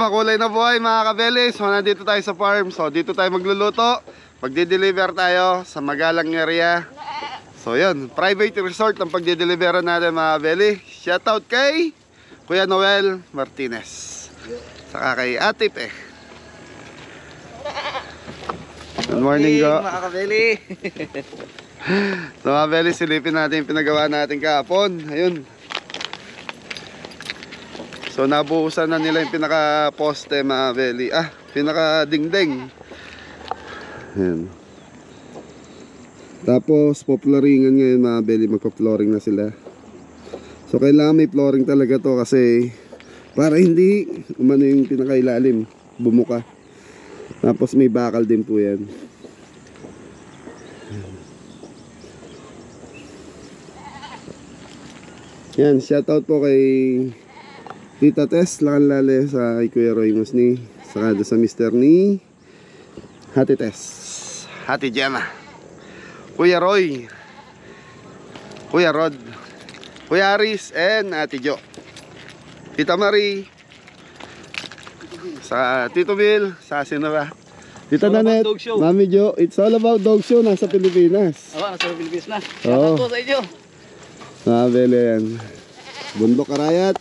makulay na buhay mga kabeli. So nandito tayo sa farm. So dito tayo magluluto. Pagdi-deliver tayo sa Magalang area. So yun, private resort ang pagdi-deliver natin mga kabeli. Shoutout kay Kuya Noel Martinez. Saka kay Atip eh. Good morning go mga kabeli. So mga kabeli, silipin natin yung pinagawa natin kahapon. Ayun. So nabuhusan na nila yung pinaka-poste mga kabeli. Pinaka-dingding. Ayan. Tapos po-flooringan ngayon mga kabeli. Magpa-flooring na sila. So kailangan may flooring talaga to kasi para hindi umano yung pinakailalim, bumuka. Tapos may bakal din po yan. Yan, shoutout po kay Tita Tess Lakanlale, sa kay Kuya Roy Musni, saka sa Mr. ni Hati Tess, Hati Gemma, Kuya Roy, Kuya Rod, Kuya Aris, and Ate Jo, Tita Marie, sa Tito Bill, sa sino ba? Tita Nanet, Mami Jo. It's all about dog show. Nasa Pilipinas. Nasa Pilipinas na. Oo. Shoutout sa inyo. Bele yan. Bundok Karayat.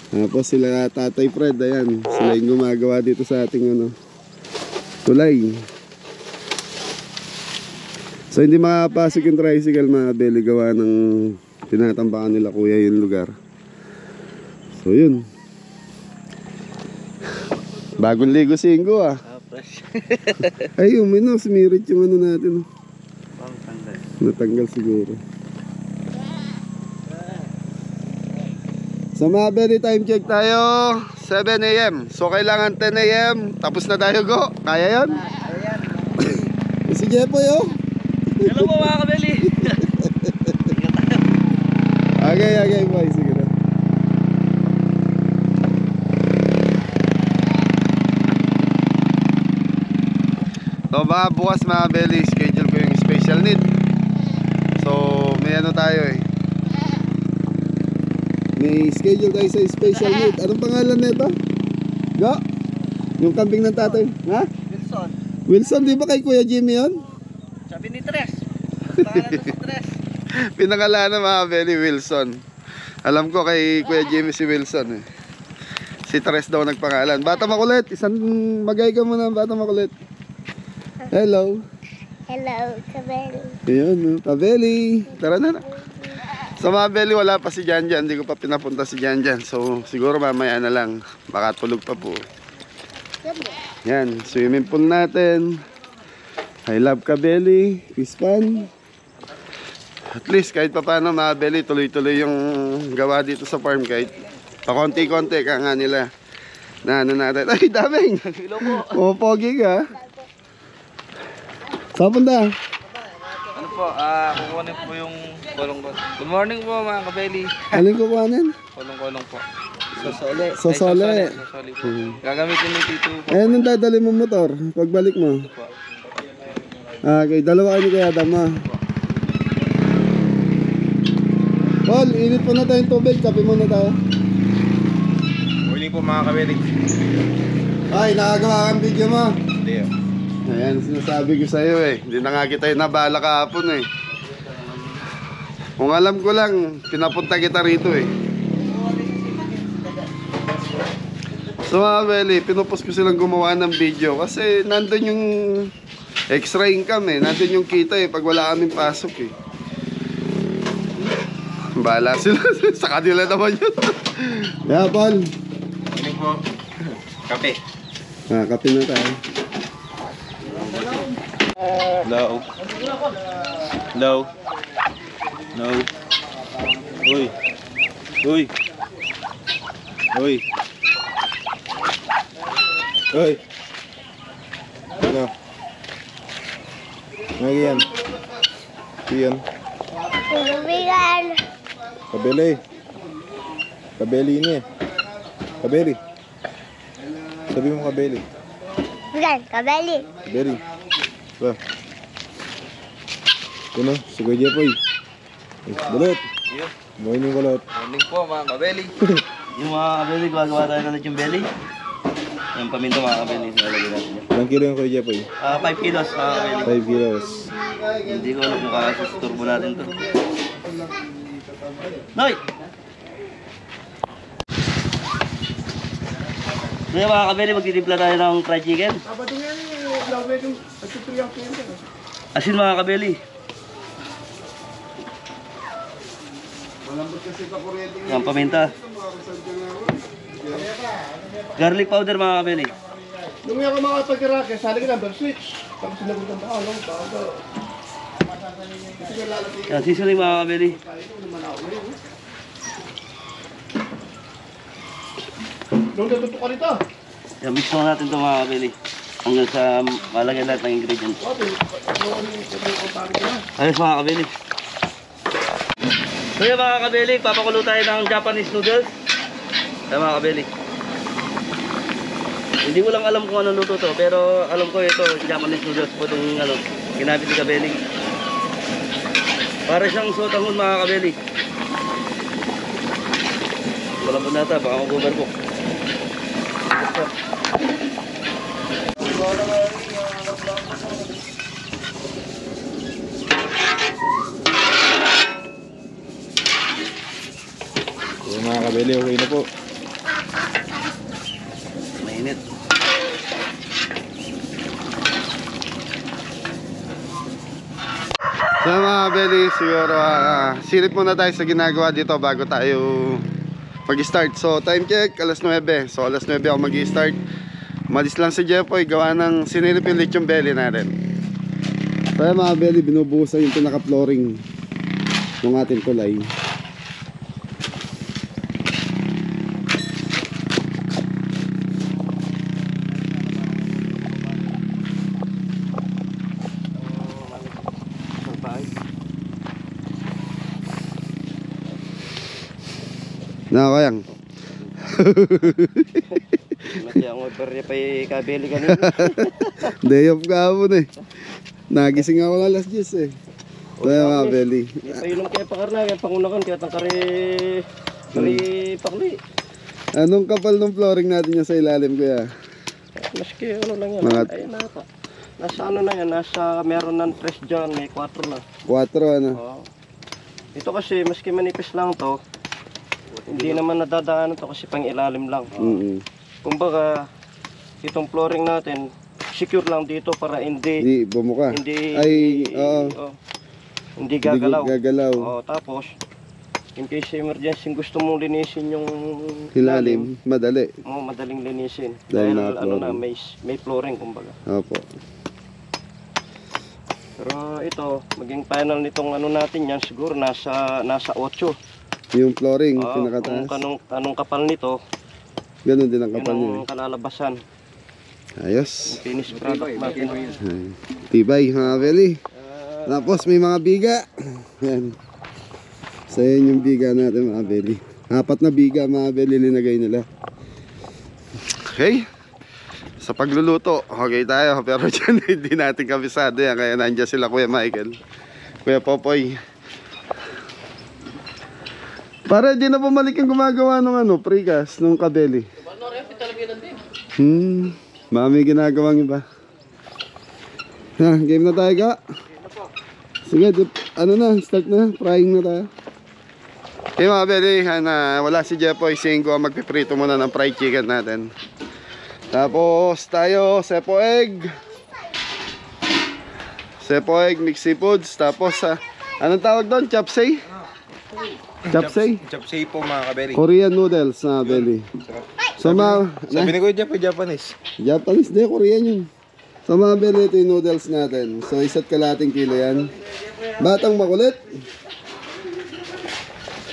Tapos sila Tatay Fred. Ayan, sila yung gumagawa dito sa ating tulay. So hindi makapasok yung tricycle mga bele, gawa ng tinatambakan nila kuya yung lugar. So yun, bagong ligo singgo Fresh. Ay sumirit yung natin. Natanggal siguro. Sa mga bele, time check tayo 7 AM. So kailangan 10 AM tapos na tayo go. Kaya yun? Ayan. Si Jepoy Hello po mga kabeli. Okay boy, sige na. So baka bukas mga belly, schedule ko yung special need. So may tayo eh. May schedule tayo sa special need. Anong pangalan nito? Go? Yung kambing ng tatay. Ha? Wilson. Wilson, di ba kay Kuya Jimmy yun? Sabi ni Tres. Pangalan ko si Tres. Pinangalanan mga belly, Wilson. Alam ko kay Kuya Jimmy si Wilson eh. Si Tres daw nagpangalan. Bata makulit, isang magay ka muna, bata makulit. Hello. Hello, Kabeli. Ayun, Kabeli. Tara na. Sa mga belly, wala pa si Janjan. Hindi ko pa pinapunta si Janjan. So siguro mamaya na lang. Baka tulog pa po. Yan, swimming pool natin. I love Kabeli. Fish pan. At least kahit pa paano mga belly, tuloy-tuloy yung gawa dito sa farm. Kahit pakonti-konti ka nga nila na natin. Ay, daming! Hello po. O, pogi ka. Saan punta? Ano po, kukunin po yung kolong ko. Good morning po mga kabeli. Alin kukuhanin? Kolong po. Sosole. Sosole. Sosole po. Gagamitin ni Tito po. Eh, anong dadali mo motor? Pagbalik mo? Po. Okay, dalawa kayo ni Kuya Adam ha. Paul, init po na tayong tubig. Kape muna tayo. Morning po mga kabeli. Ay, nakagawa kang video mo. Hindi. Ayan, sinasabi ko sa'yo eh. Hindi na nga kita nabala kahapon eh. Kung alam ko lang, pinapunta kita rito eh. So mga beli, pinupos ko silang gumawa ng video kasi nandun yung extra income eh. Nandun yung kita eh pag wala kaming pasok eh. Bahala sila. Sa kanila naman yun. Yeah, Paul. Morning po. Kape. Kape na tayo. Hello. Hello. No. Uy. Uy. Uy. Uy. Ano? Ano yan? Yan. Kaibigan. Kabeli. Kabeli ini. Kabeli. Sabi mo kabeli. Bukan, Kabeli. Kabeli. Ba. Ano? Sugoy Jepoy. Balot. Morning, Balot. Morning po mga kabeli. Yung mga kabeli, gagawa tayo ng lechong belly. Yung paminta mga kabeli, nalagay natin yan. Ilang kilo yung Kuya Jepoy? 5 kilos mga kabeli. 5 kilos. Hindi ko alam kung kakasisturbo natin to. Noy! Kaya mga kabeli, magtitimpla tayo ng fried chicken. Asin mga kabeli. Ang paminta. Garlic powder mga kabeli. Nung ako mga pagkirake, sali ka number switch. Tapos sinagot ang tao, alam mo, Yan, seasoning mga kabeli. nung natutok ka rito. Yan, mix mo natin ito mga kabeli. Hanggang sa malagay lahat ng ingredients. Ayos mga kabeli. So yan mga kabeli, papakulo tayo ng Japanese noodles. Yan mga kabeli. Hindi ko lang alam kung ano luto to, pero alam ko ito, Japanese noodles po itong ano, ginamit ni kabeli. Para siyang sotanghon mga kabeli. Wala po nata, baka mag-over po. So mga kabeli, okay na po. Mainit. So mga kabeli, siguro silip muna tayo sa ginagawa dito bago tayo mag-start. So time check, alas 9. So alas 9 ako mag-start. Malis lang si Jepoy, gawa ng sinilip yung lechong belly natin. Kaya mga kabeli, binubuhusan yung pinaka-flooring ng ating kulay. Nakakayang. Masya ang over niya pa yung kabeli kanina. Day off ka po eh. Nagising ako na alas 10 eh. Kaya mga belly. Hindi pa ilong kaya pakarna, kaya pangunakan, kaya tangkari pakli. Anong kapal ng flooring natin yan sa ilalim kuya? Maski ano lang yan. Mga- Ayun na pa. Nasa ano na yan, nasa meron ng 3 dyan, may 4 na. 4 ano? Oo. Ito kasi, maski manipis lang to, hindi naman nadadaanan to kasi pang ilalim lang. Kumbaga, itong flooring natin, secure lang dito para hindi Di bumuka. hindi Ay, oo. oh, hindi gagalaw. Hindi gagalaw. Oh, tapos in case emergency gusto mong linisin yung Hilalim, madali. madaling linisin. Dahil Dahil ano na naka-flooring. may flooring kumbaga. Opo. Pero ito, maging final nitong ano natin yan siguro nasa 8. Yung flooring, Kung pinakataas. anong kapal nito, Ganon din ang yun kapal niya. ang kalalabasan. Ayos. Yung finished product natin. Ay, tibay mga belly. Tapos may mga biga. Yan. So yan yung biga natin mga belly. 4 na biga mga belly linagay nila. Okay. Sa pagluluto, okay tayo. Pero dyan hindi natin kabisado yan. Kaya nandiyan sila Kuya Michael, Kuya Popoy. Para di na bumalik yung gumagawa ng ano, precast, nung kabeli. Mami ginagawang iba. Ha, game na tayo ka? Sige, ano na, start na, frying na tayo. Okay mga beli, wala si Jepoy, singko ang magpiprito muna ng fried chicken natin. Tapos tayo, sepo egg, mixed seafoods. Tapos, anong tawag doon? Chapsay? Chapsay? Chapsay po mga kabeli. Korean noodles na beli. So Sabi ni Kuya Jepoy, Japanese. Japanese, di, Korean yun. So mga beli, ito yung noodles natin. So 1.5 kilo yan. Batang makulit.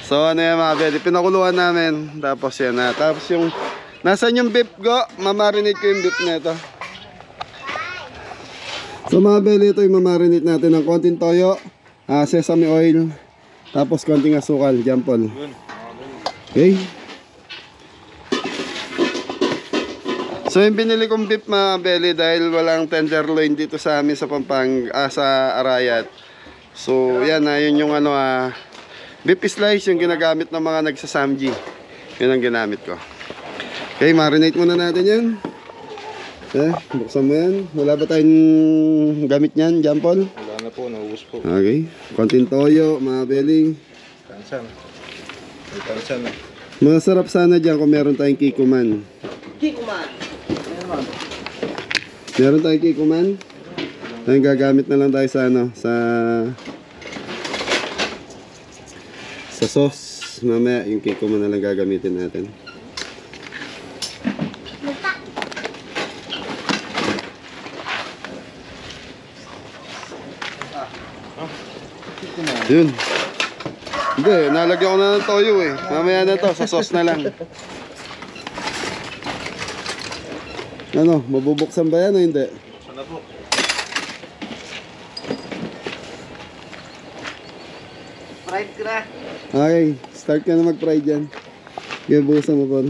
So ano yan mga beli, pinakuluan namin. Tapos yan na. Tapos yung, nasan yung beef ko? Mamarinate ko yung beef nito. So mga beli, ito yung mamarinate natin ng konting toyo, sesame oil, tapos konting asukal, jampol. Okay. So yung binili kong beef mga belly, dahil walang tenderloin dito sa amin sa sa Arayat. So yan yun yung ano, beef slice yung ginagamit ng mga nagsasamji. Yun ang ginamit ko. Okay, marinate muna natin yan. Buksan mo yan. Wala ba tayong gamit niyan, John Paul? Wala na po, naubos po. Okay. Konting toyo, mga belly. Tansan. May tansan na. Masarap sana dyan kung meron tayong kikuman. Kikuman. Meron tayong kikuman? Ayun, gagamit na lang tayo sa ano, sa sauce. Mamaya yung kikuman na lang gagamitin natin. Yun. Hindi, nalagyan ko na ng toyo eh. Mamaya na to, sa sauce na lang. Ano, mabubuksan ba yan o hindi? Sana po. Fried ka na. Okay, start ka na mag-fry dyan. Gabusan mo pa.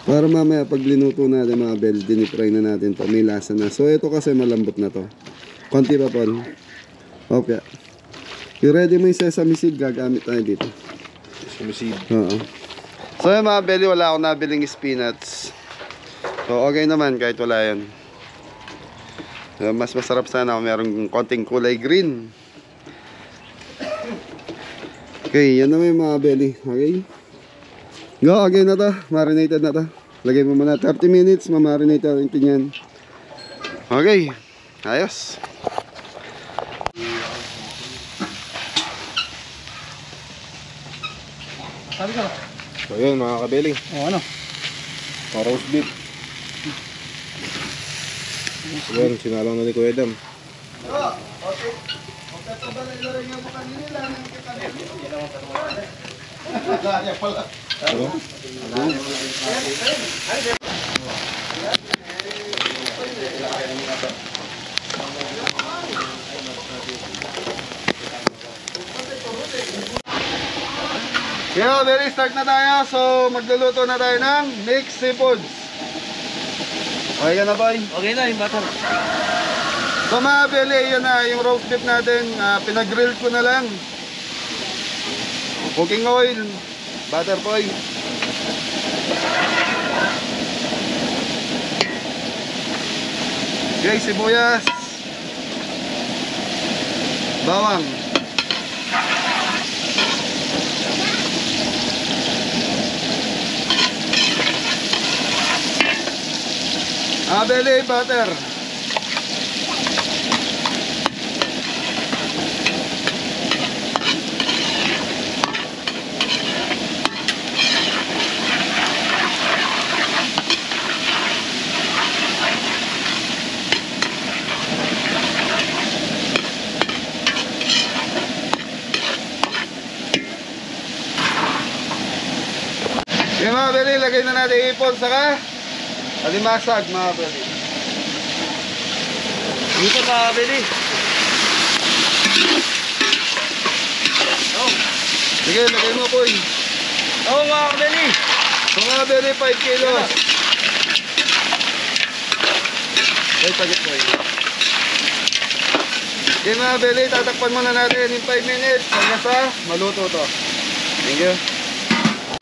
Para mamaya pag linuto natin mga bel, dinifry na natin to. May lasa na. So ito kasi malambot na to. Konti pa po. Okay. I-ready mo yung sesame seed, gagamit tayo dito. Sumisid. Oo. So yung mga belly, wala akong nabiling spinach. So okay naman kahit wala yan. So, mas masarap sana kung merong konting kulay green. Okay, yan naman yung mga belly. Okay. Go, okay na to. Marinated na to. Lagay mo muna 30 minutes, mamarinate natin yan. Okay. Ayos. So yun mga kabeli. Ano? Roast beef. Yun, sinalang na ni Kuya Dam. Yeah, very start na tayo. So, magluluto na tayo ng mixed seafoods. Okay ka na, boy? Okay na yung butter. So, mga beli, yun na, yung roast beef natin, pinag-grill ko na lang. Cooking oil, butter boy. Okay, sibuyas. Bawang. Abeli, butter. Yung mga beli, lagay na natin ipon saka alimasag mga beli. Dito mga bili. Sige, lagay mo po yun. Oo mga bili. So mga beli, 5 kilos. Okay, pagit po yun. Okay mga beli, tatakpan muna natin in 5 minutes hanggang sa maluto to. Thank you.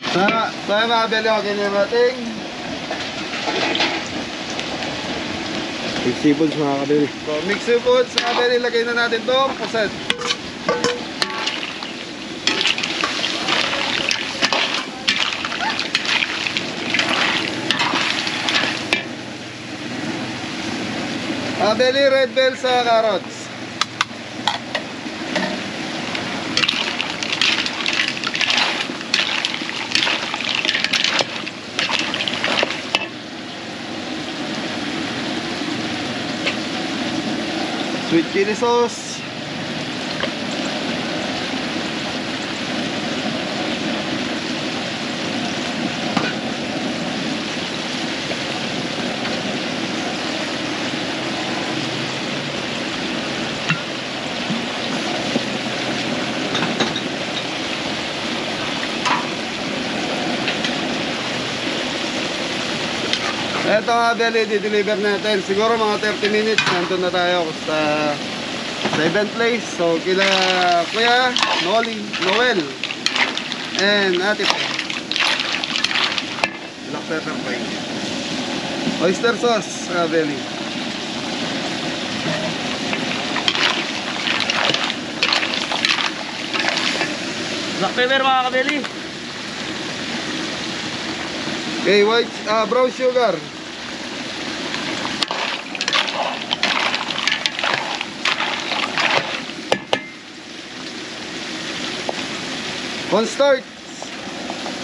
So mga beli, okay na natin. Mixed seafoods mga kabeli. So, mixed seafoods, mga beli, lagay na natin itong puset. Mga beli, red bell sa carrots. Sweet chili sauce. Ito nga beli, di-deliver natin. Siguro mga 30 minutes, nandun na tayo sa event place. So, kila Kuya Noel and Ate Po. Black pepper pie. Oyster sauce, mga belly. Black pepper mga kabeli. Okay, white, brown sugar. Cornstarch.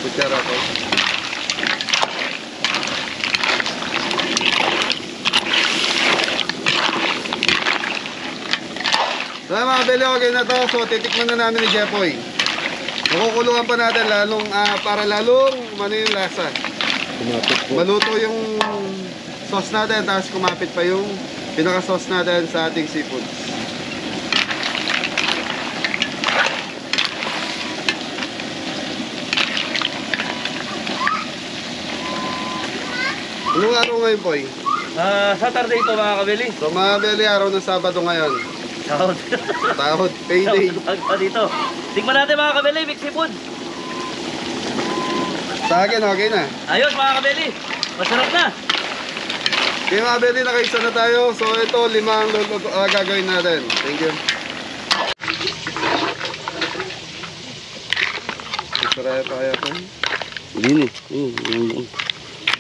Kutsara ko. So mga beli, okay na to. So titikman na namin ni Jepoy. Makukulungan pa natin lalong, para lalong ano yung lasa. Kumapit po. Maluto yung sauce natin, tapos kumapit pa yung pinaka-sauce natin sa ating seafood. Anong araw ngayon, Poy? Saturday ito mga kabeli. So mga beli, araw ng Sabado ngayon. Sahod. Tahod, payday. Dito. Tingnan natin mga kabeli, mix seafood. Sa akin, okay na. Ayos mga kabeli. Masarap na. Okay mga beli, nakaisa na tayo. So ito, 5 gagawin natin. Thank you. Isaraya pa kaya ito? Hindi.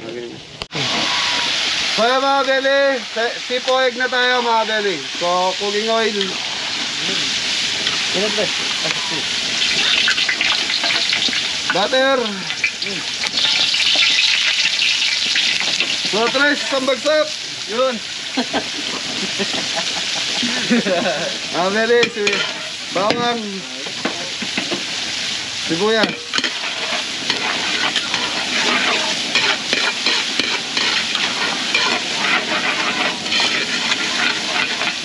Okay. So yan mga beli, sipo egg na tayo mga beli. So cooking oil. Butter. So tres, isang bagsak. Yun. Mga beli, bawang. Sibuyas.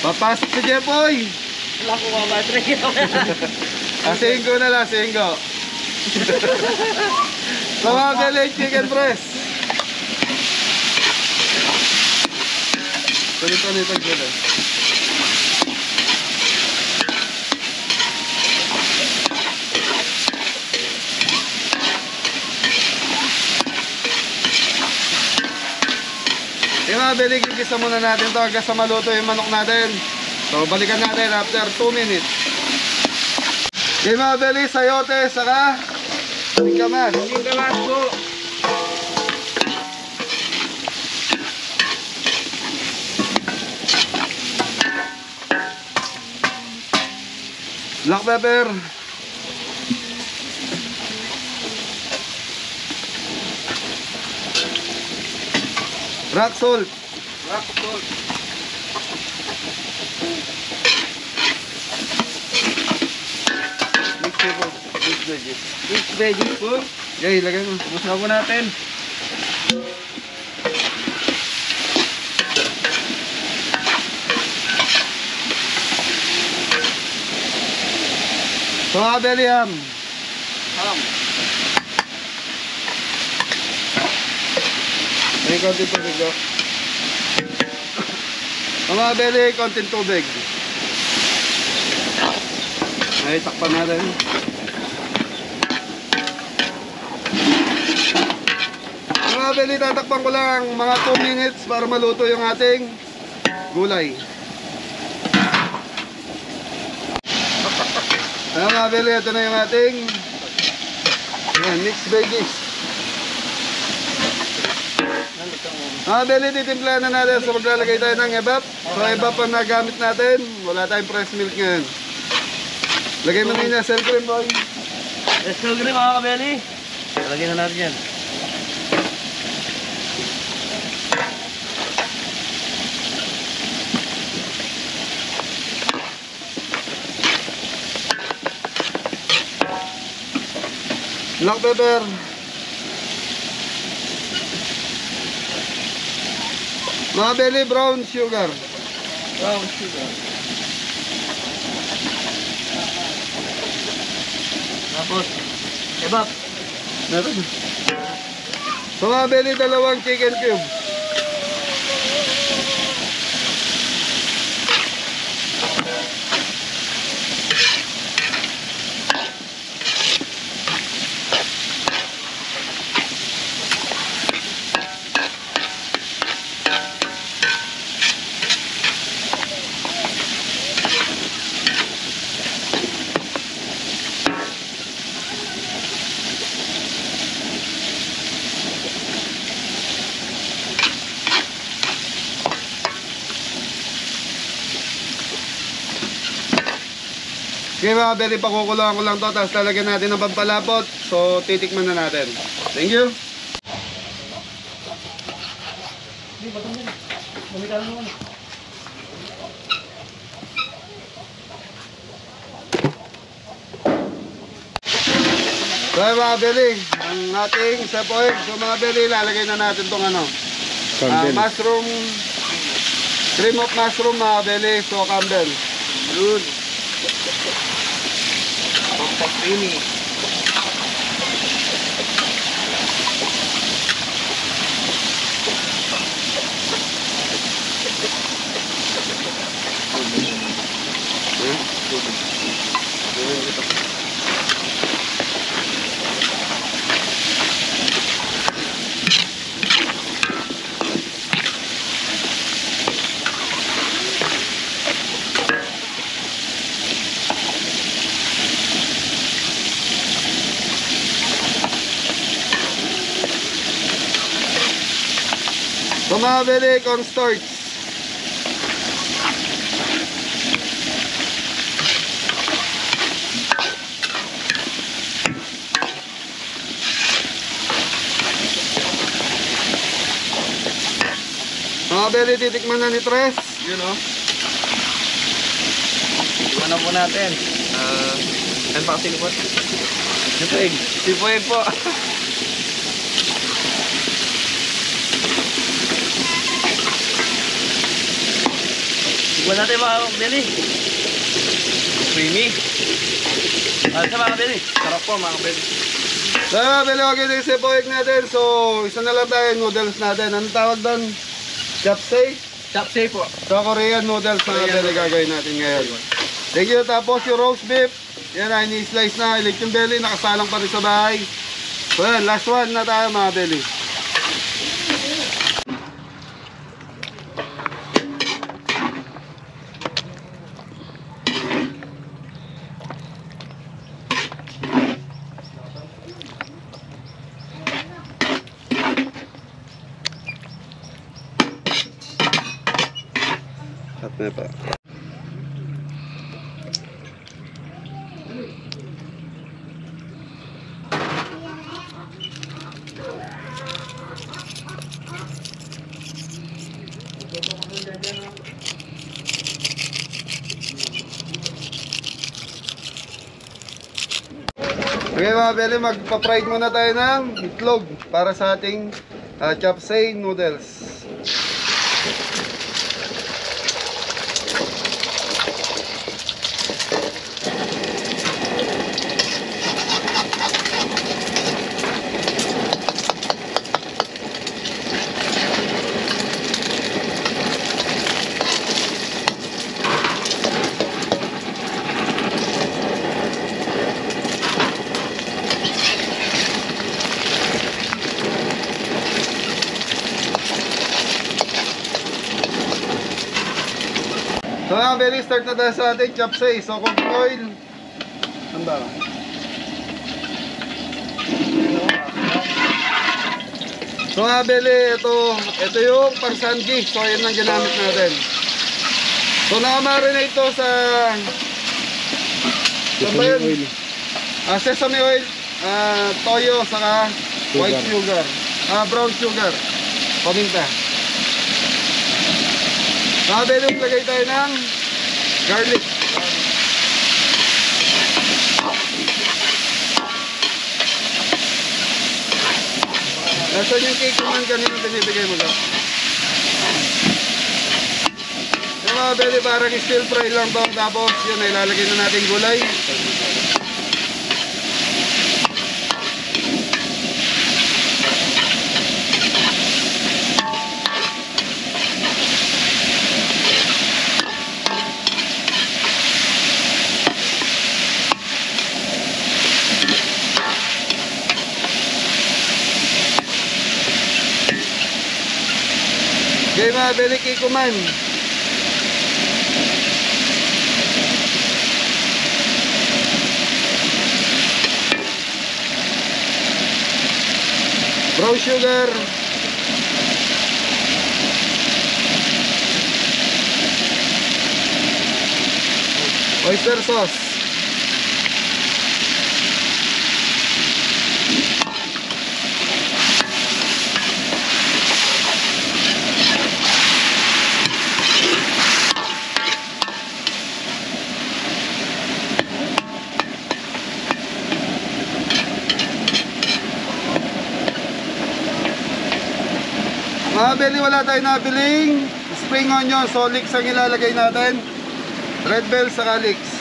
Papasok si Jepoy. Wala ko mga battery. Asihin ko na lang, asihin ko. So mga galing chicken breast. Tulit-tulit ang gulay. Yung mga beli, gigisa muna natin to hanggang sa maluto yung manok natin. So balikan natin after 2 minutes. Yung mga beli, sayote, saka singkamas. Singkamas po. Black pepper. Rock salt. Rock salt. Mixed veggies. Mixed veggies po. Okay, lagay mo. Busa po natin. So mga belly ham. May konting tubig o. Mga belly, konting tubig. Ay, takpan natin. Mga belly, tatakpan ko lang mga 2 minutes para maluto yung ating gulay. Ayan mga belly, ito na yung ating mixed veggies. Mga belly, titimplahan na natin. So maglalagay tayo ng ebap. So ebap ang nagamit natin. Wala tayong fresh milk ngayon. Lagay mo na yun na cell cream, boy. Let's go green mga kabeli. Lagyan na natin yan. Black pepper. Mga belly, brown sugar. Brown sugar. Tapos, ebap. Meron. So mga belly, 2 chicken cubes. Okay mga belly, pakukuloan ko lang to, tapos lalagyan natin ng pampalapot. So titikman na natin. Thank you. So mga belly, ang ating chef oil. So mga belly, lalagay na natin tong ano, Campbell. mushroom, cream of mushroom mga belly. So Campbell. Good. Creamy. So mga belly, cornstarch. Mga belly, titikman na ni Tres. Yun o. Iwan na po natin. Ano pa kasi lipot? Sipuig. Sipuig po. Iwan natin mga belly. Creamy. Ano sa mga belly? Sarap po mga belly. So mga belly, okay na yung sepoik natin. So isa na lang tayo noodles natin. Anong tawag doon? Chapsay? Chapsay po. So Korean noodles mga belly gagawin natin ngayon. Thank you. Tapos yung roast beef. Yan na, ini-slice na. Ilik yung belly, nakasalang pa rin sa bahay. So yan, last one na tayo mga belly. At na pa. Okay mga belly, magpa-fried muna tayo ng itlog para sa ating chapsay noodles. So mga belly, start na tayo sa ating chapsay. So cooking oil. Handa. So mga belly, ito yung parsangi. So yun ang ginamit natin. So nakamarinate ito sa Sesame oil. Sesame oil, toyo, saka white sugar, brown sugar, paminta. Nakabelong lagay tayo ng garlic. Nasaan yung cake naman kanina binibigay mo ka? Yung mga belly, parang stir fry lang to. Tapos yun ay lalagay na natin gulay. Okay mga belly, kikuman. Brown sugar. Oyster sauce. Mga belly, wala tayo nabiling spring onion, so leeks ang ilalagay natin. Red bell sa leeks.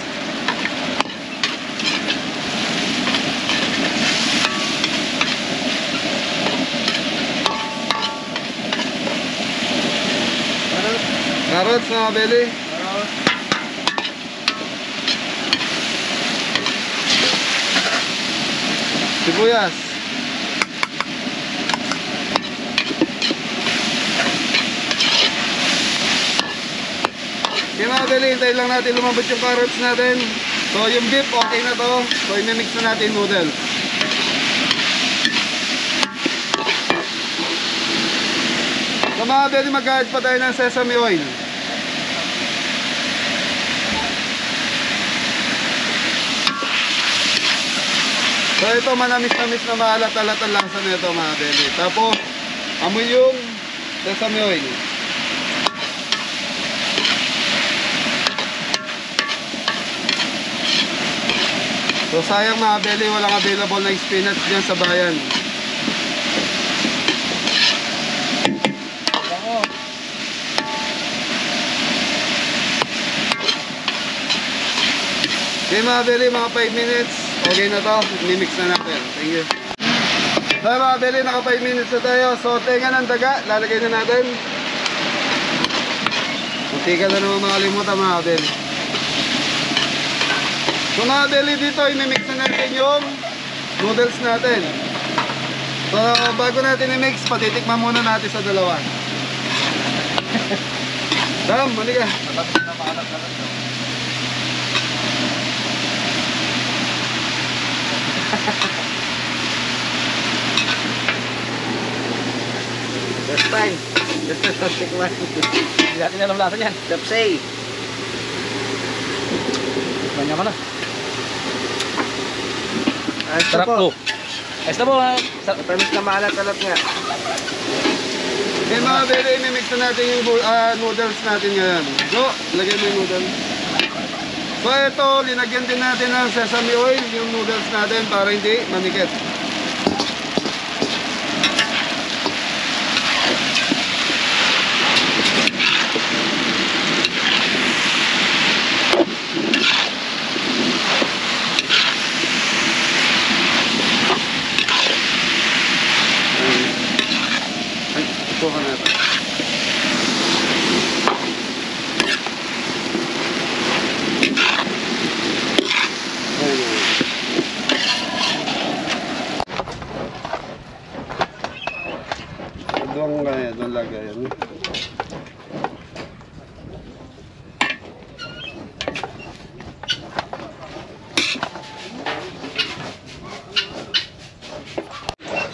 Carrots mga belly. Sibuyas. Okay mga belly, hintayin lang natin lumambot yung carrots natin. So yung beef okay na to. So imimix na natin noodles. So mga belly, mag-add pa tayo ng sesame oil. So ito, manamis-namis na maalat-alat ang lasa nito mga belly. Tapos amoy yung sesame oil. So sayang mga belly, walang available na spinach dyan sa bayan. Okay mga belly, mga 5 minutes. Okay na to, mimix na natin. Thank you. So mga belly, naka 5 minutes na tayo. So tenga ng daga, lalagay na natin. Munti ka na naman makalimutan mga belly. So mga belly, dito imimix na natin yung noodles natin. So bago natin i-mix, patitikman muna natin sa dalawa. Dam, mali ka. First time. Tikman. Hindi natin alam lasa niyan. Tapsay. Tikman niya mo na. Sarap po. Ayos na po ha. Tamis na maalat-alat nga. Okay mga belly, imimix na natin yung noodles natin ngayon. So, lagyan mo yung noodles. So ito, linagyan din natin ng sesame oil yung noodles natin para hindi manikit. Ito ka natin. Doon kaya, doon lagay yan.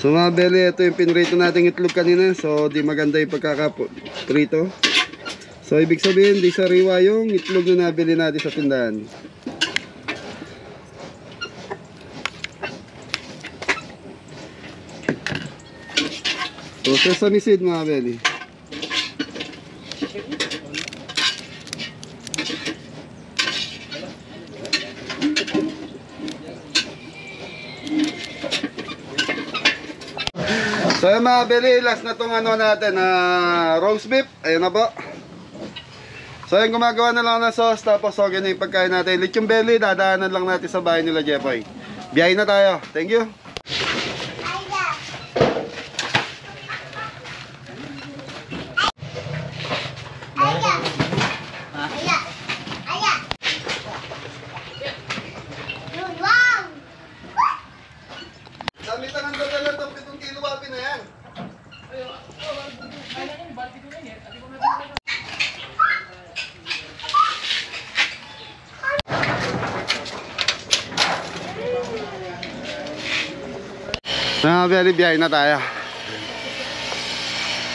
So mga belly, ito yung pinrito nating itlog kanina. So di maganda yung pagkakaprito. So ibig sabihin, di sariwa yung itlog na nabili natin sa tindahan. So sesame seed mga belly. So yung mga belly, last na tong ano natin, roast beef. Ayun na po. So yung gumagawa na lang ng sauce, tapos okay na yung pagkain natin. Lechong belly, dadaanan lang natin sa bahay nila Jepoy. Biyahe na tayo. Thank you. Damitan ang dadala ng 7 kilo wapi na yan. Very biyahe na tayo.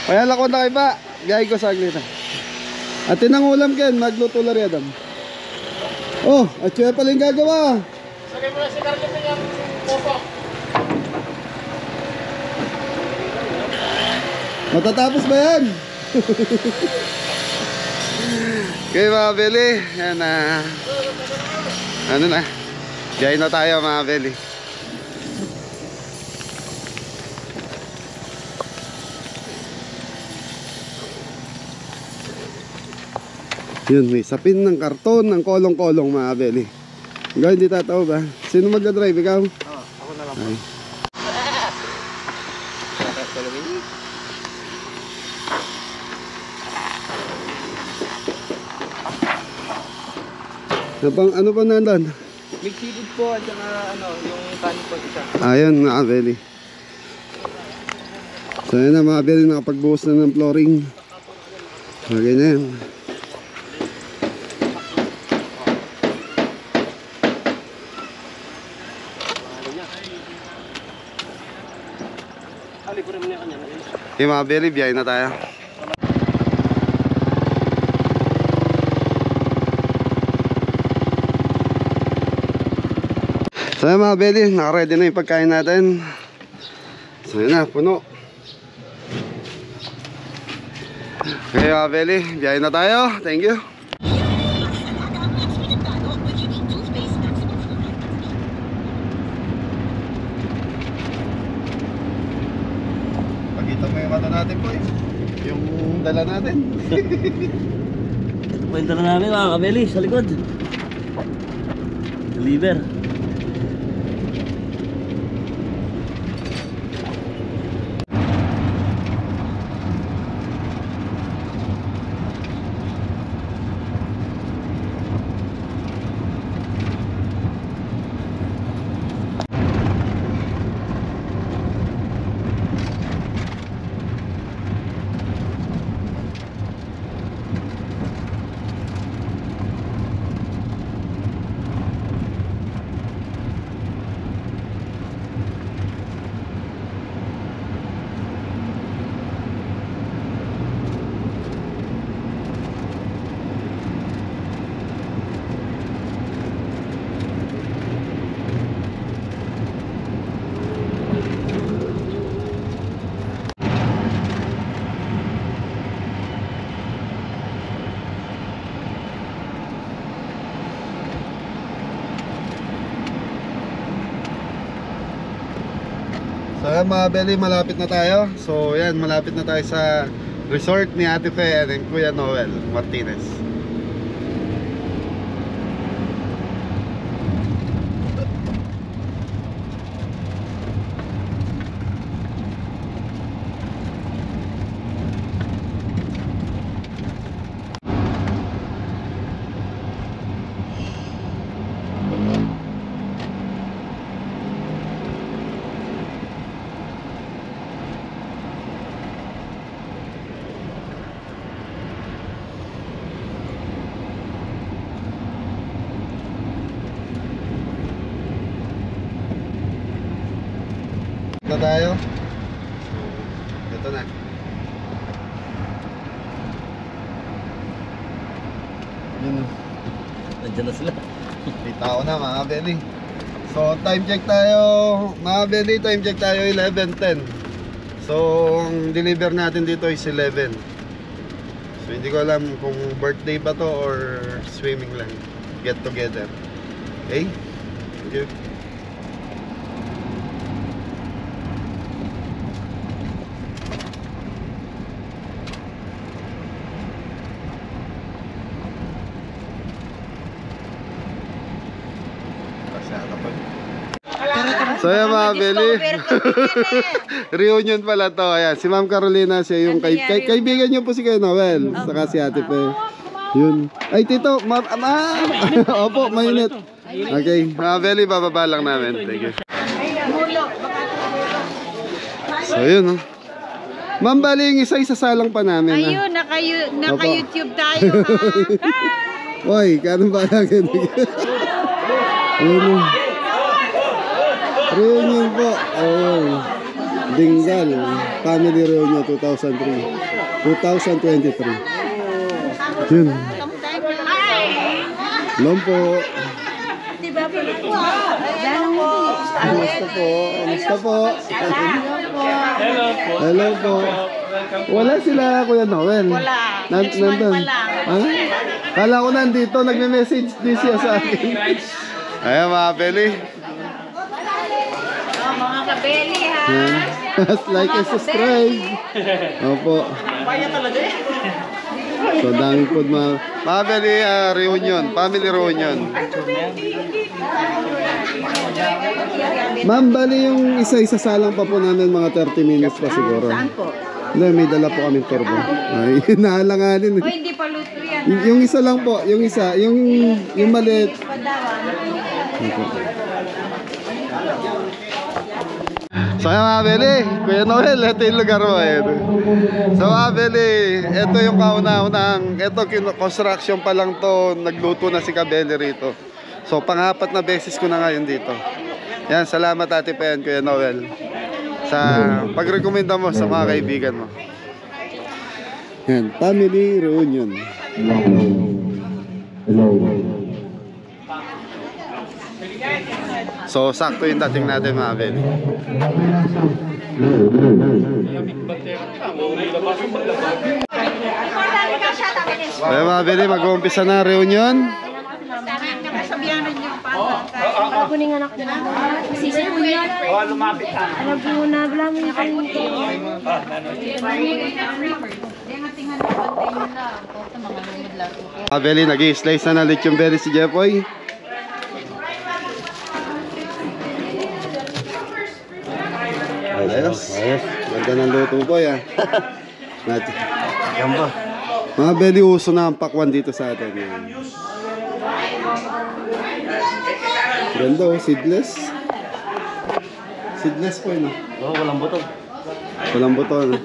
Kaya lakon na kayo pa. Biyahe ko saglit na. At tinang ulam Ken, magluto lang rin Adam. Oh, at siya pala yung gagawa. Sagay mo na si Carlos yung popo. Matatapos ba yan? Okay mga belly, yan na. Ano na? Biyahe na tayo mga belly. Yun, may sapin ng karton, ng kolong-kolong mga Beli. Ikaw hindi tataw ba? Sino magdadrive? Ikaw? Ako na lang. Ay. Ano pa nandun? Mix seafood po at saka yung kanin po isa. Ayun mga Beli. So yun na mga Beli, nakapagbuhos na ng flooring. Okay na yan. Okay mga Beli, biyahe na tayo. So yun mga Beli, nakaready na yung pagkain natin. So yun na, puno. Okay mga Beli, biyahe na tayo. Thank you. Pakita mo yung ano natin po, yung dala natin. Ito po yung dala namin mga kabeli sa likod. Deliver. So yan mga Beli, malapit na tayo. So yan, malapit na tayo sa resort ni Ate Fe and Kuya Noel Martinez. Na tayo. So, ito na. Yun. Nandiyan na sila. May tao na mga Beli. So time check tayo mga Beli, time check tayo 11:10. So ang deliver natin dito is 11. So hindi ko alam kung birthday ba to or swimming lang. Get together. Okay? Thank you. So yan mga Beli. Reunion pala to. Ayan, si Ma'am Carolina, siya yung kaibigan niyo po si Kuya Noel. Saka si Ate Pe. Yun. Ay Tito, Ma'am. Opo, mainit. Okay, mga Beli, bababa lang namin. Thank you. So yun, oh. Ma'am, bali yung isa salang pa namin. Ayun, naka-YouTube tayo ha. Oy, kanong ba lagi? Ayun. Reunion po. Oh. Dingal. Family reunion 2023. Yun. Lompo. Diba po? Ganun po. Kamusta po? Kamusta po? Hello po. Wala sila Kuya Noel. Wala. Nandun. Ha? Kala ko nandito. Nagme-message din siya sa akin. Ayan mga Beli. Mga kabeli ha. Like and subscribe. Opo. So, daming food mga Beli, reunion, family reunion. Ma'am, bali yung isa-isa salang pa po namin mga 30 minutes pa siguro. Saan po? Hindi, may dala po kami turbo. Ay, naalanganin. O, hindi pa luto yan. Yung isa lang po, yung isa, yung maliit. So mga Beli, Kuya Noel, ito yung lugar mo eh. So mga Beli, ito yung kauna-unang, ito construction pa lang to, nagluto na si Kabeli rito. So pang-apat na beses ko na ngayon dito. Yan, salamat Ate Pen, Kuya Noel, sa pagrekomenda mo sa mga kaibigan mo. Yan, family reunion. So, sakto yung dating natin mga Beli. Kaya mga Beli, mag-uumpisa na reunion. Sabihanan niyo pa. Ako ning anak niya. Sisi ko niya. Alam ko na blam niya kayo. Mga Beli, nag-i-slice na nalit yung berry si Jepoy. Ayos. Ganda ng luto po yan. Gamba. Mga Beli, uso na ang pakwan dito sa atin. Yan. Ganda oh, seedless. Seedless po yun. Oo, walang buto. Walang buto. No?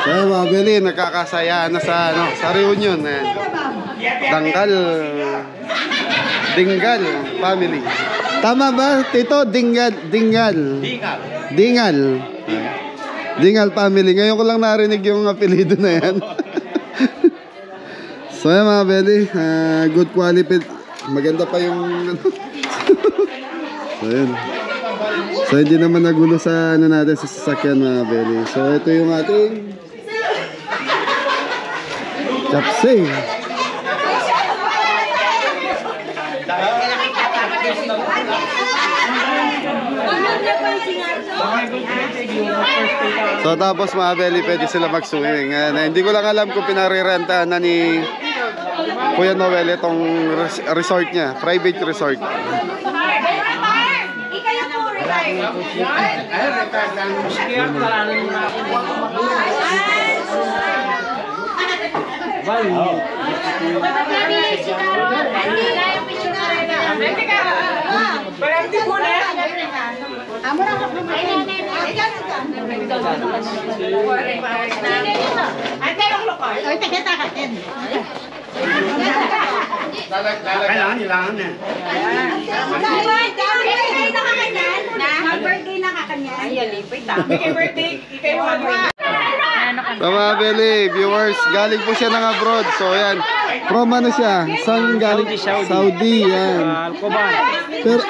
So mga Beli, nakakasaya na sa reunion. Dangkal Dingal family. Tama ba, Tito? Dingal Dingal family. Ngayon ko lang narinig yung apelido na yan. So yan mga Beli, good quality. Maganda pa yung so yun. So hindi naman nagulo sa natin sa sasakyan mga Beli. So ito yung ating chapsay. So tapos mga Beli, pwede sila mag-swimming. Hindi ko lang alam kung pinare-rentahan na ni Kuya Noel itong resort niya, private resort. Kailangan na. Birthday na kakanyan. Ay, alipay ta. Birthday, ikay mo. So mga Beli, viewers, galing po siya ng abroad. So yan, from ano siya? Saan galing? Saudi, yan. Alcobar. Pero,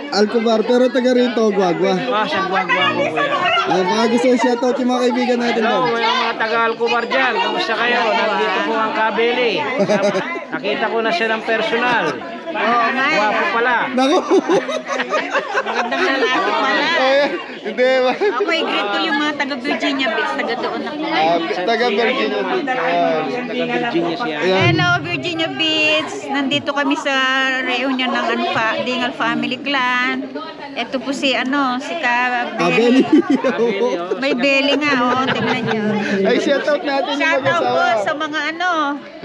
Alcobar, pero taga rito, Guagua. Siya Guagua ko kuya. Ay, mga gusto yung shoutout yung mga kaibigan natin Hello, doon. yung mga taga Alcobar dyan. Kamusta kayo? Nandito po ang Kabeli. Nakita ko na siya ng personal. Guwapo pala. Naku! Magandang lalaki pala. Hindi ba? Ako i-greet ko yung mga taga Virginia Beach, taga doon ako. Taga Virginia Beach. Taga Virginia siya. Ayan. Hello Virginia Beach. Nandito kami sa reunion ng Dingal Family Clan. Ito po si si Kabeli. Kabeli. May belly nga, tingnan niyo. Ay, shoutout natin yung Shoutout po mag-asawa. sa mga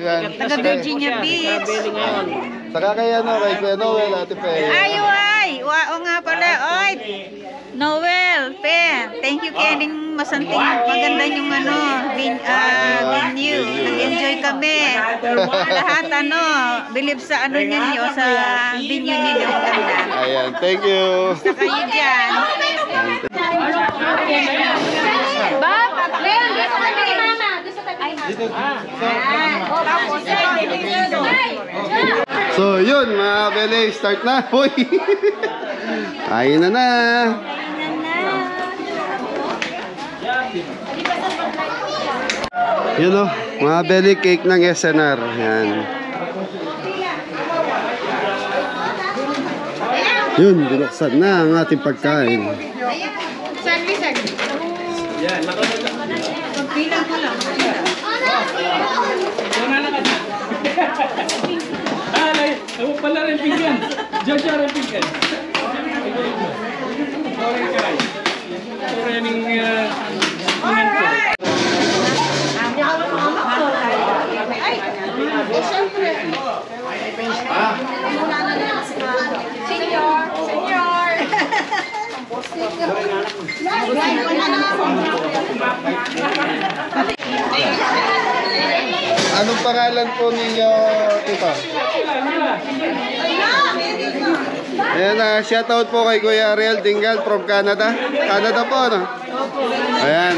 Yan. taga Virginia Beach. Kabeli ngayon. Saka kay kay Kuya Noel, Ate Pe. Ay, oo nga pala. Oy, Noel, Pe. Thank you, Kening Masanting. Maganda yung venue. Nag-enjoy kami. Lahat believe sa ninyo, sa venue ninyo. Maganda. Ayan, thank you. Sa kayo dyan. Ba? Leon, dito ka kay mama. Dito ka. Ay, Tapos, So, yun, mga bele, start na. Hoy! Kain na. Yun o, mga belly cake ng SNR. Yan. Yun, binuksan na ang ating pagkain. Ako pala rin pinggan. Jojo rin pinggan. Sorry guys. Sorry ning pinggan ko. Anong pangalan po ninyo, tito? Ayan na, shoutout po kay Kuya Ariel Dingal from Canada. Canada po, no? Ayan,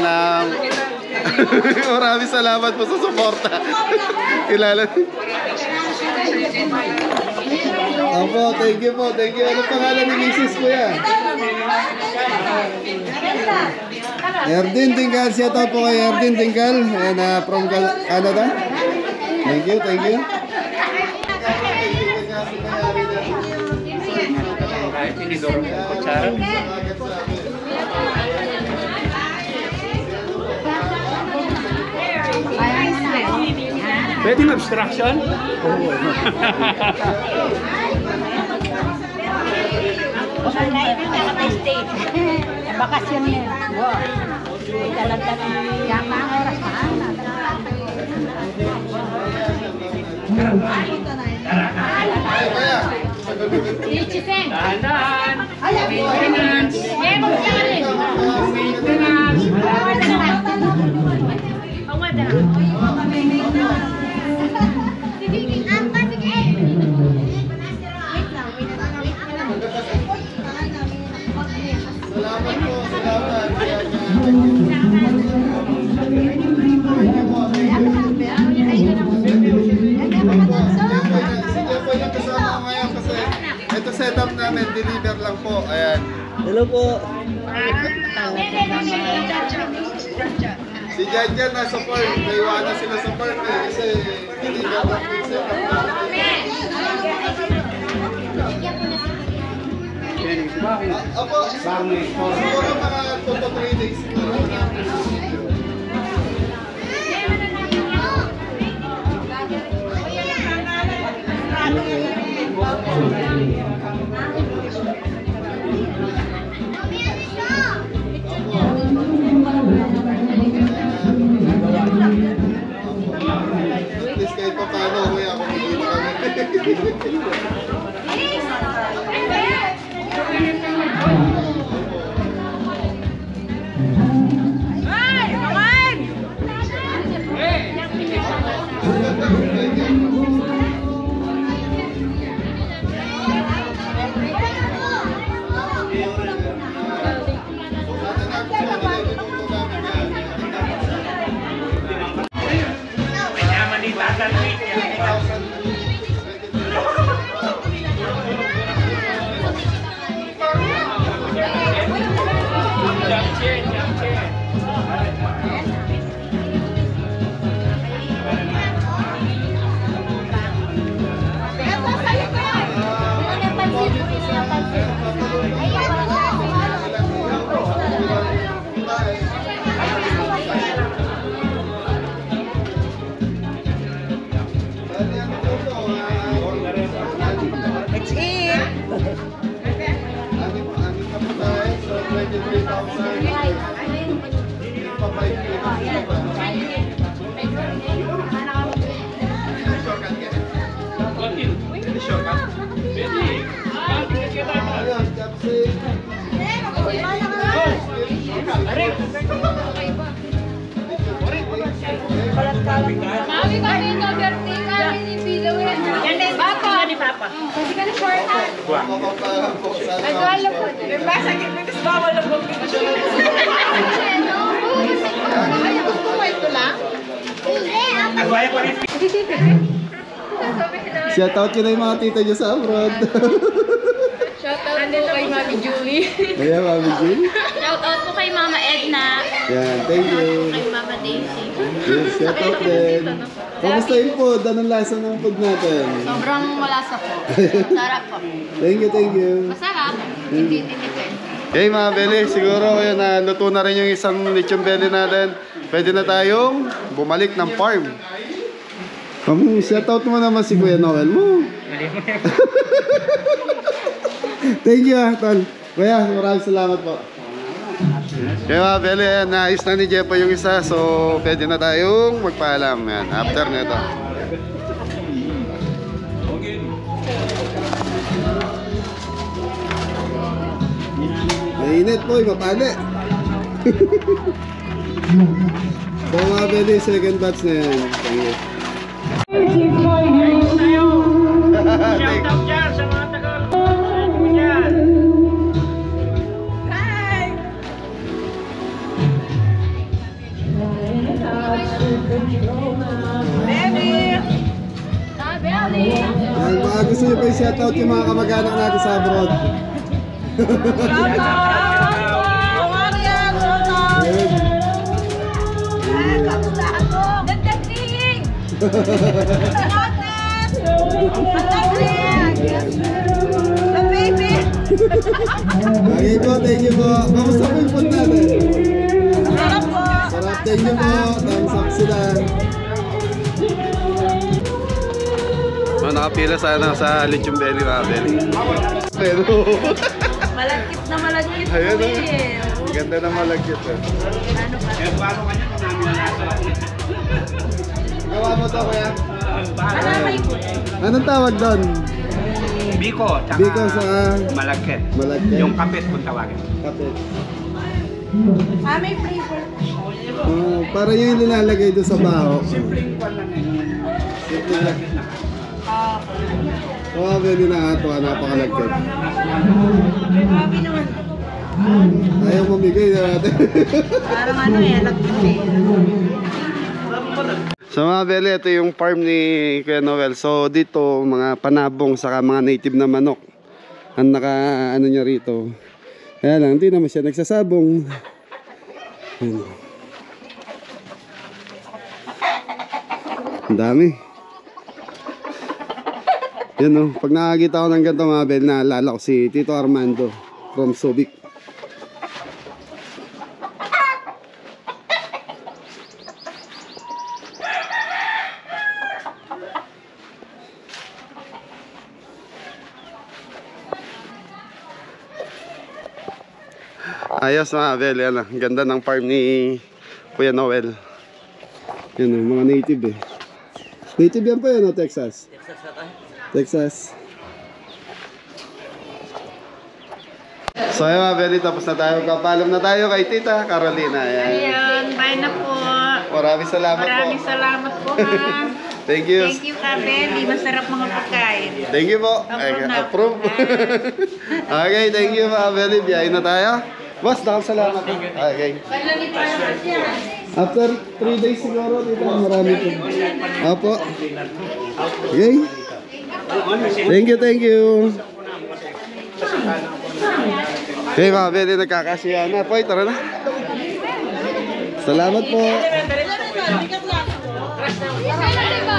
maraming salamat po sa suporta. Kilala. Opo, thank you po, thank you. Anong pangalan ni Mrs. Kuya? Erdin Dingal, shoutout po kay Erdin Dingal. Ayan, from Canada. Thank you, thank you. Pwede mag-abstraction? Bakasyon niya. Wow. Talaga yung mga oras mahal. Dahan-dahan. Maintenance. Salamat po, salamat. Sige po yung kasama ko ngayon kasi ito setup namin, deliver lang po. Ayan. Hello po. Si Janjan nasa park, naiwanan sila sa park kasi deliver lang po yung setup namin. Opo, siguro mga 2 to 3 days siguro namin. At least kahit pa paano, kuya, kung hindi na kami. That's it. Mami ka rin na vertical ni Pilo yan. Yan din. Papa. Ni Papa. Kasi ka na short ha. Nagwala po. Basta kipitis bawal ang pagkitis. Ay, ako po ito lang? Hindi. Shout out ko na yung mga tita nyo sa abroad. Shoutout po kay Mami Julie. Ayan, Mami Jill. Shoutout po kay Mama Edna. Yan, thank you. Kay Mama Daisy. Yes, shout out din. Kamusta yung food? Anong lasa ng food natin? Sobrang malasa po. Sarap po. Thank you, thank you. Masarap. Hindi tinipid. Okay mga Beli, siguro yun na luto na rin yung isang lechon belly natin. Pwede na tayong bumalik ng farm. Shoutout mo naman si Kuya Noel mo. Thank you Tol. Kuya, maraming salamat po. Kaya mga Beli, naayos na ni Jepo yung isa. So pwede na tayong magpaalam yan, after nito. Mainit po, mapali. So mga Beli, second batch na yan. Thank you. Shout out dyan sa mga taga-Luzon mo dyan. Yan, baka gusto nyo pa i-shoutout yung mga kamag-anak natin sa abroad. Okay po, thank you po. Kamusta po yung food natin? Sarap, thank you po. Thumbs up sila. Nakapila sana sa lechon belly mga belly. Pero Malagkit na malagkit. ayun o. Ganda na malagkit eh. Gawa mo to kuya? Anong tawag doon? Biko, tsaka Biko sa malagkit. malagkit. Yung kapit kung tawagin. Kapit. May flavor. Para yung nilalagay doon sa baho. Simpleng pan lang yun. Simple lang. Oh, very nakakatuwa, napakalagkit. Grabe naman. Ayaw mamigay na natin. Parang ano eh, lagkit eh. So mga Beli, ito yung farm ni Kuya Noel. So dito, mga panabong saka mga native na manok ang naka ano niya rito. Kaya lang, hindi naman siya nagsasabong. Ayan. Ang dami. Yan o, pag nakakita ko ng ganito mga Beli, naalala ko si Tito Armando from Subic. Ayos mga Beli, ano, ganda ng farm ni Kuya Noel. Yan o, mga native eh. Native yan po yan o, Texas. Texas. So ayun mga Beli, tapos na tayo. Kapalam na tayo kay Tita Carolina. Ayan. Ayun, bye na po. Maraming salamat po. Maraming salamat po ha. Thank you. Thank you, Kabeli. Masarap mga pagkain. Thank you po. Approve na. Approve. Okay, thank you mga Beli. Biyahin na tayo. Boss, salamat po. Okay. After 3 days siguro, dito marami po. Opo. Okay. Thank you, thank you. Okay mga Beli, nagkakasiya na po. Tara na. Salamat po. Isa na, diba?